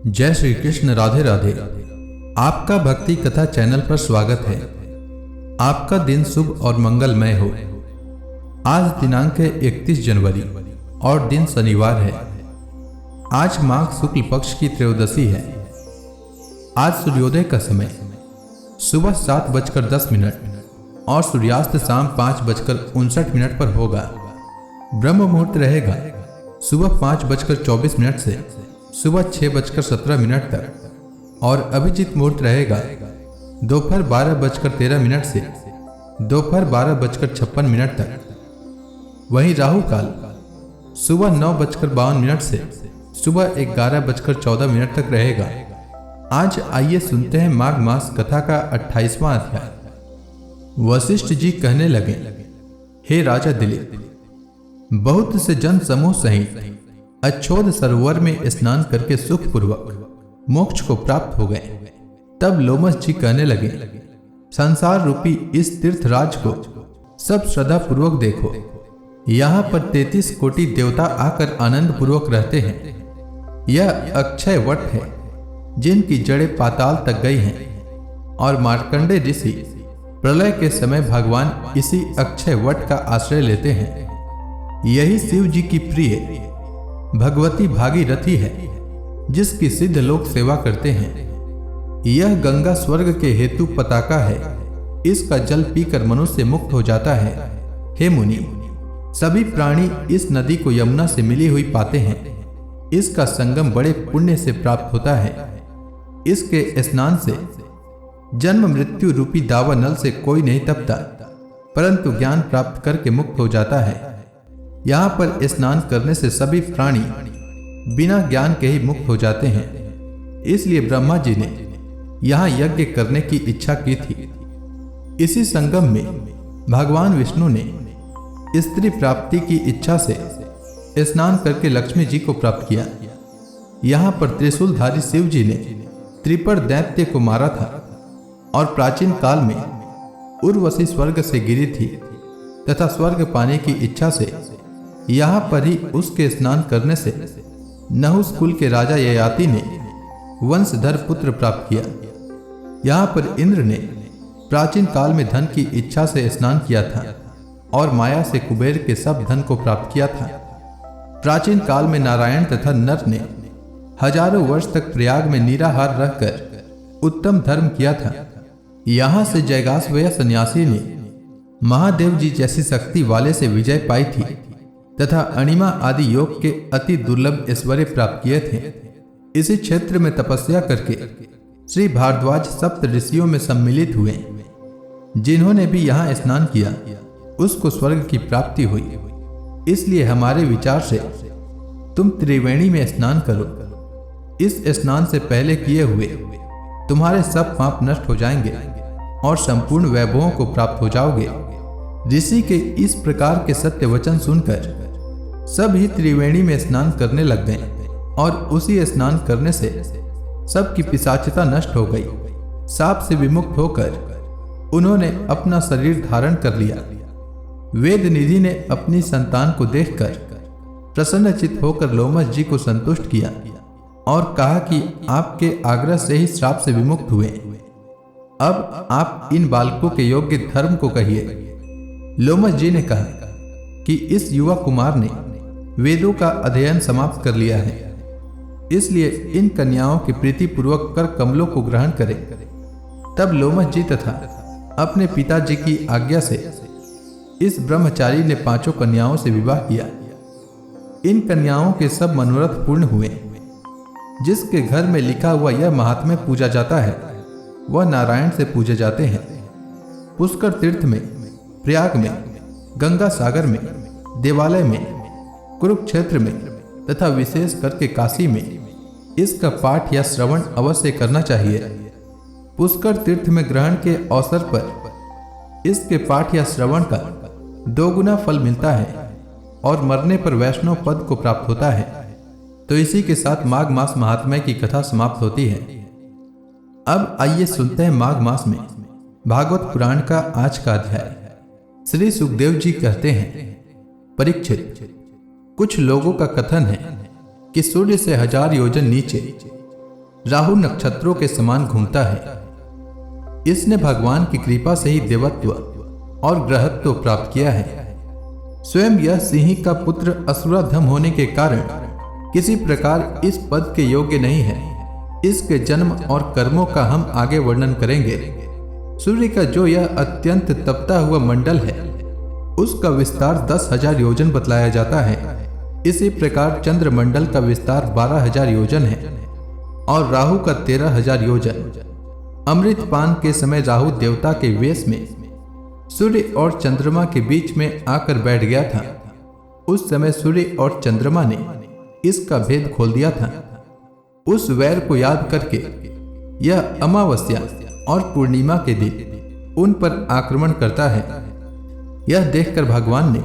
जय श्री कृष्ण। राधे राधे। आपका भक्ति कथा चैनल पर स्वागत है। आपका दिन शुभ और मंगलमय हो। आज दिनांक है 31 जनवरी और दिन शनिवार है। आज माघ शुक्ल पक्ष की त्रयोदशी है। आज सूर्योदय का समय सुबह 7:10 और सूर्यास्त शाम 5:59 पर होगा। ब्रह्म मुहूर्त रहेगा सुबह 5:24 से सुबह 6:17 तक और अभिजीत मुहूर्त रहेगा दोपहर 12:13 से दोपहर 12:56 तक। वहीं राहु काल सुबह 9:52 से सुबह 11:14 तक रहेगा। आज आइए सुनते हैं माघ मास कथा का 28वां अध्याय। वशिष्ठ जी कहने लगे, हे राजा दिलीप, बहुत से जन समूह सहित अच्छोद सरोवर में स्नान करके सुखपूर्वक मोक्ष को प्राप्त हो गए। तब लोमस जी कहने लगे, संसार रूपी इस तीर्थराज को सब श्रद्धा पूर्वक देखो। यहाँ पर 33 कोटि देवता आकर आनंद पूर्वक रहते हैं। यह अक्षय वट है जिनकी जड़ें पाताल तक गई हैं और मार्कंडे ऋषि प्रलय के समय भगवान इसी अक्षय वट का आश्रय लेते हैं। यही शिव जी की प्रिय भगवती भागीरथी है जिसकी सिद्ध लोग सेवा करते हैं। यह गंगा स्वर्ग के हेतु पताका है। इसका जल पीकर मनुष्य मुक्त हो जाता है। हे मुनि, सभी प्राणी इस नदी को यमुना से मिली हुई पाते हैं। इसका संगम बड़े पुण्य से प्राप्त होता है। इसके स्नान से जन्म मृत्यु रूपी दावा नल से कोई नहीं तपता, परंतु ज्ञान प्राप्त करके मुक्त हो जाता है। यहाँ पर स्नान करने से सभी प्राणी बिना ज्ञान के ही मुक्त हो जाते हैं। इसलिए ब्रह्मा जी ने यहाँ यज्ञ करने की इच्छा की थी। इसी संगम में भगवान विष्णु ने स्त्री प्राप्ति की इच्छा से स्नान करके लक्ष्मी जी को प्राप्त किया। यहाँ पर त्रिशूलधारी शिव जी ने त्रिपर दैत्य को मारा था और प्राचीन काल में उर्वशी स्वर्ग से गिरी थी तथा स्वर्ग पाने की इच्छा से यहाँ पर ही उसके स्नान करने से नहुस कुल के राजा ययाति ने वंशधर पुत्र प्राप्त किया। यहाँ पर इंद्र ने प्राचीन काल में धन की इच्छा से स्नान किया था और माया से कुबेर के सब धन को प्राप्त किया था। प्राचीन काल में नारायण तथा नर ने हजारों वर्ष तक प्रयाग में निराहार रहकर उत्तम धर्म किया था। यहाँ से जयगास्वय सन्यासी ने महादेव जी जैसी शक्ति वाले से विजय पाई थी तथा अणिमा आदि योग के अति दुर्लभ ऐश्वर्य प्राप्त किए थे। इसी क्षेत्र में तपस्या करके श्री भारद्वाज सप्त ऋषियों में सम्मिलित हुए। जिन्होंने भी यहाँ स्नान किया उसको स्वर्ग की प्राप्ति हुई। इसलिए हमारे विचार से तुम त्रिवेणी में स्नान करो। इस स्नान से पहले किए हुए तुम्हारे सब पाप नष्ट हो जाएंगे और संपूर्ण वैभवों को प्राप्त हो जाओगे। ऋषि के इस प्रकार के सत्य वचन सुनकर सब ही त्रिवेणी में स्नान करने लग गए और उसी स्नान करने से सबकी पिशाचिता नष्ट हो गई। साप से विमुक्त होकर उन्होंने अपना शरीर धारण कर लिया। वेद निधि ने अपनी संतान को देखकर प्रसन्नचित्त होकर लोमस जी को संतुष्ट किया और कहा कि आपके आग्रह से ही श्राप से विमुक्त हुए। अब आप इन बालकों के योग्य धर्म को कहिए। लोमस जी ने कहा कि इस युवा कुमार ने वेदों का अध्ययन समाप्त कर लिया है, इसलिए इन कन्याओं की प्रीति पूर्वक कर कमलों को ग्रहण करें। तब लोमस जी तथा अपने पिताजी की आज्ञा से इस ब्रह्मचारी ने 5 कन्याओं से विवाह किया। इन कन्याओं के सब मनोरथ पूर्ण हुए। जिसके घर में लिखा हुआ यह महात्म्य पूजा जाता है वह नारायण से पूजे जाते हैं। पुष्कर तीर्थ में, प्रयाग में, गंगा सागर में, देवालय में, कुरुक्षेत्र में तथा विशेष करके काशी में इसका पाठ या श्रवण अवश्य करना चाहिए। पुष्कर तीर्थ में ग्रहण के अवसर पर इसके पाठ या श्रवण का 2 गुना फल मिलता है और मरने पर वैष्णव पद को प्राप्त होता है। तो इसी के साथ माघ मास महात्म्य की कथा समाप्त होती है। अब आइए सुनते हैं माघ मास में भागवत पुराण का आज का अध्याय। श्री सुखदेव जी कहते हैं, परीक्षित, कुछ लोगों का कथन है कि सूर्य से 1000 योजन नीचे राहु नक्षत्रों के समान घूमता है। इसने भगवान की कृपा से ही देवत्व और ग्रहत्व प्राप्त किया है। स्वयं यह सिंह का पुत्र असुराधम होने के कारण किसी प्रकार इस पद के योग्य नहीं है। इसके जन्म और कर्मों का हम आगे वर्णन करेंगे। सूर्य का जो यह अत्यंत तपता हुआ मंडल है, उसका विस्तार 10,000 योजन बतलाया जाता है। इसी प्रकार चंद्रमंडल का विस्तार 12,000 योजन है और राहु का 13,000 योजन। अमृतपान के समय राहु देवता के वेश में सूर्य और चंद्रमा के बीच में आकर बैठ गया था। उस समय सूर्य और चंद्रमा ने इसका भेद खोल दिया था। उस वैर को याद करके यह अमावस्या और पूर्णिमा के दिन उन पर आक्रमण करता है। यह देखकर भगवान ने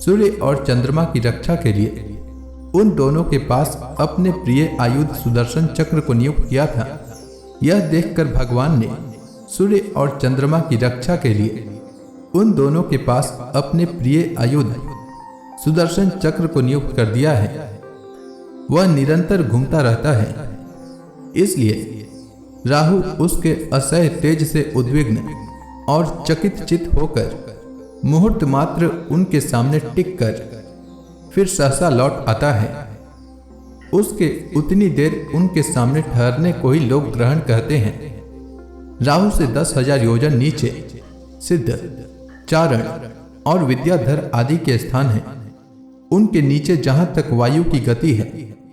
सूर्य और चंद्रमा की रक्षा के लिए उन दोनों के पास अपने प्रिय आयुध सुदर्शन चक्र को नियुक्त किया था। यह देखकर भगवान ने सूर्य और चंद्रमा की रक्षा के लिए उन दोनों के पास अपने प्रिय आयुध सुदर्शन चक्र को नियुक्त कर दिया है। वह निरंतर घूमता रहता है, इसलिए राहु उसके असह्य तेज से उद्विग्न और चकित चित होकर मुहूर्त मात्र उनके सामने टिक कर फिर सहसा लौट आता है। उसके उतनी देर उनके सामने ठहरने को ही लोग ग्रहण कहते हैं। राहु से 10,000 योजन नीचे सिद्ध, चारण और विद्याधर आदि के स्थान हैं। उनके नीचे जहां तक वायु की गति है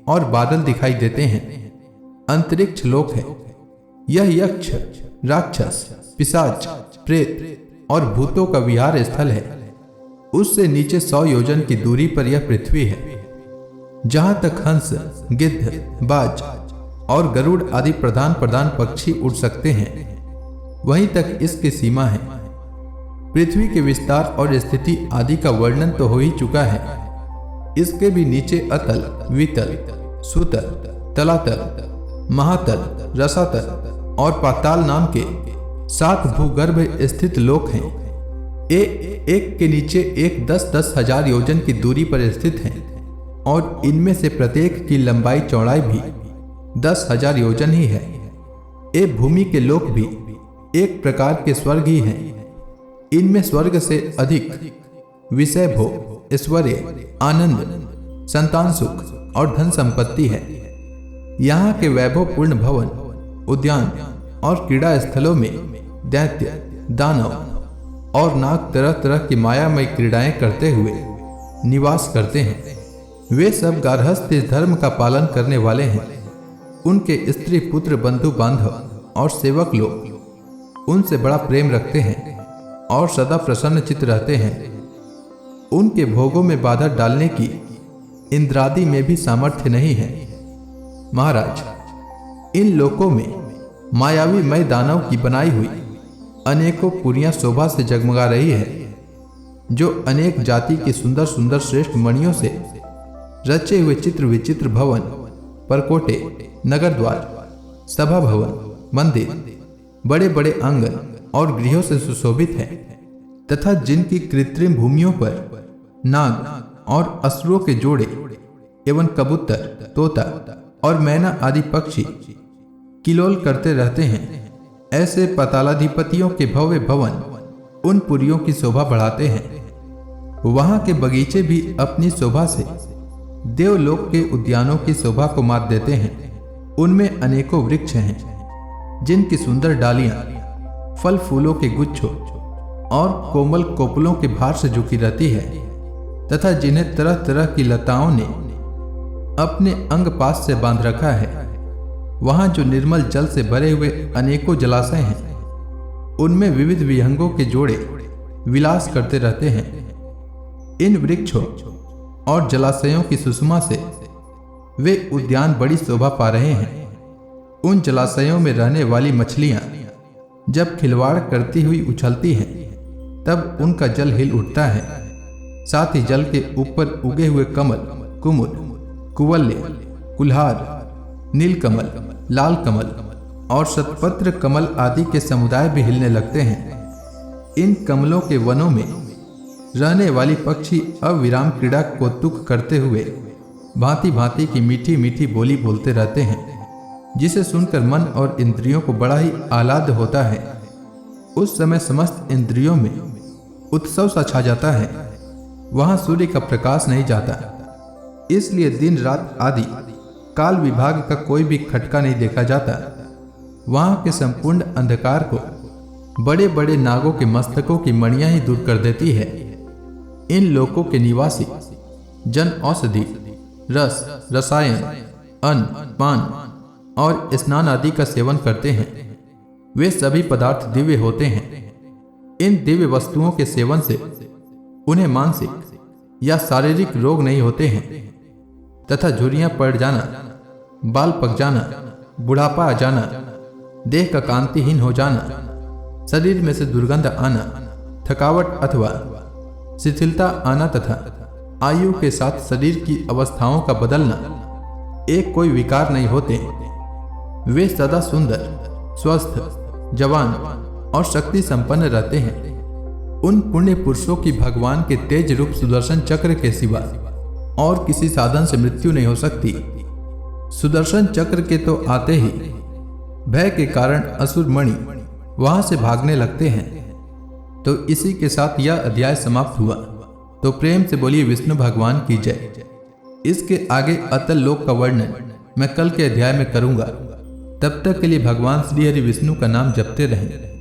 और बादल दिखाई देते हैं, अंतरिक्ष लोक है। यह यक्ष, राक्षस, पिशाच, प्रेत और भूतों का विहार स्थल है। उससे नीचे 100 योजन की दूरी पर यह पृथ्वी है, जहां तक हंस, गिद्ध, बाज और गरुड़ आदि प्रधान पक्षी उड़ सकते हैं, वहीं तक इसकी सीमा है। पृथ्वी के विस्तार और स्थिति आदि का वर्णन तो हो ही चुका है। इसके भी नीचे अतल, वितल, सुतल, तलातल, महातल, रसातल और पाताल नाम के 7 भूगर्भ स्थित लोक हैं। एक के नीचे एक 10,000 10,000 योजन की दूरी पर स्थित हैं और इनमें से प्रत्येक की लंबाई चौड़ाई भी 10,000 योजन ही है। ये भूमि के लोक भी एक प्रकार के स्वर्ग ही हैं। इनमें स्वर्ग से अधिक विषय भोग, ऐश्वर्य, आनंद, संतान सुख और धन संपत्ति है। यहाँ के वैभवपूर्ण भवन, उद्यान और क्रीड़ा स्थलों में दैत्य, दानव और नाग तरह तरह की मायामय क्रीड़ाएं करते हुए निवास करते हैं। वे सब गार्हस्थ्य धर्म का पालन करने वाले हैं। उनके स्त्री पुत्र, बंधु बांधव और सेवक लोग उनसे बड़ा प्रेम रखते हैं और सदा प्रसन्न चित्त रहते हैं। उनके भोगों में बाधा डालने की इंद्रादि में भी सामर्थ्य नहीं है। महाराज, इन लोकों में मायावी मय दानव की बनाई हुई अनेकों पुरियां शोभा से जगमगा रही है, जो अनेक जाति की सुंदर सुंदर श्रेष्ठ मणियों से रचे हुए चित्र विचित्र भवन, परकोटे, नगर द्वार, सभा भवन, मंदिर, बड़े बड़े आंगन और गृहों से सुशोभित है तथा जिनकी कृत्रिम भूमियों पर नाग और असुरों के जोड़े एवं कबूतर, तोता और मैना आदि पक्षी किलोल करते रहते हैं। ऐसे पातालाधिपतियों के भव्य भवन उन पुरियों की शोभा बढ़ाते हैं। वहां के बगीचे भी अपनी शोभा से देवलोक के उद्यानों की शोभा को मात देते हैं। उनमें अनेकों वृक्ष हैं, जिनकी सुंदर डालियां फल फूलों के गुच्छों और कोमल कोपलों के भार से झुकी रहती है तथा जिन्हें तरह तरह की लताओं ने अपने अंग पास से बांध रखा है। वहां जो निर्मल जल से भरे हुए अनेकों जलाशय हैं, उनमें विविध विहंगों के जोड़े विलास करते रहते हैं। इन वृक्षों और जलाशयों की सुषमा से वे उद्यान बड़ी शोभा पा रहे हैं। उन जलाशयों में रहने वाली मछलियां जब खिलवाड़ करती हुई उछलती हैं, तब उनका जल हिल उठता है। साथ ही जल के ऊपर उगे हुए कमल, कुमुद, कुवल्य, कुल्हार, नीलकमल, लाल कमल और शतपत्र कमल आदि के समुदाय भी हिलने लगते हैं। इन कमलों के वनों में रहने वाली पक्षी अविराम क्रीड़ा को तुक करते हुए भांति भांति की मीठी मीठी बोली बोलते रहते हैं। जिसे सुनकर मन और इंद्रियों को बड़ा ही आह्लाद होता है। उस समय समस्त इंद्रियों में उत्सव सा छा जाता है। वहां सूर्य का प्रकाश नहीं जाता, इसलिए दिन रात आदि काल विभाग का कोई भी खटका नहीं देखा जाता। वहां के संपूर्ण अंधकार को बड़े बड़े नागों के मस्तकों की मणियां ही दूर कर देती है। इन लोकों के निवासी जन औषधि, रस, रसायन, अन्न, पान और स्नान आदि का सेवन करते हैं। वे सभी पदार्थ दिव्य होते हैं। इन दिव्य वस्तुओं के सेवन से उन्हें मानसिक या शारीरिक रोग नहीं होते हैं तथा झुर्रियां पड़ जाना, बाल पक जाना, बुढ़ापा आ जाना, देह का कांतिहीन हो जाना, शरीर में से दुर्गंध आना, थकावट अथवा शिथिलता आना तथा आयु के साथ शरीर की अवस्थाओं का बदलना एक कोई विकार नहीं होते। वे सदा सुंदर, स्वस्थ, जवान और शक्ति संपन्न रहते हैं। उन पुण्य पुरुषों की भगवान के तेज रूप सुदर्शन चक्र के सिवा और किसी साधन से मृत्यु नहीं हो सकती। सुदर्शन चक्र के तो आते ही भय के कारण असुर मणि वहां से भागने लगते हैं। तो इसी के साथ यह अध्याय समाप्त हुआ। तो प्रेम से बोलिए विष्णु भगवान की जय। इसके आगे अतल लोक का वर्णन मैं कल के अध्याय में करूंगा। तब तक के लिए भगवान श्री हरि विष्णु का नाम जपते रहें।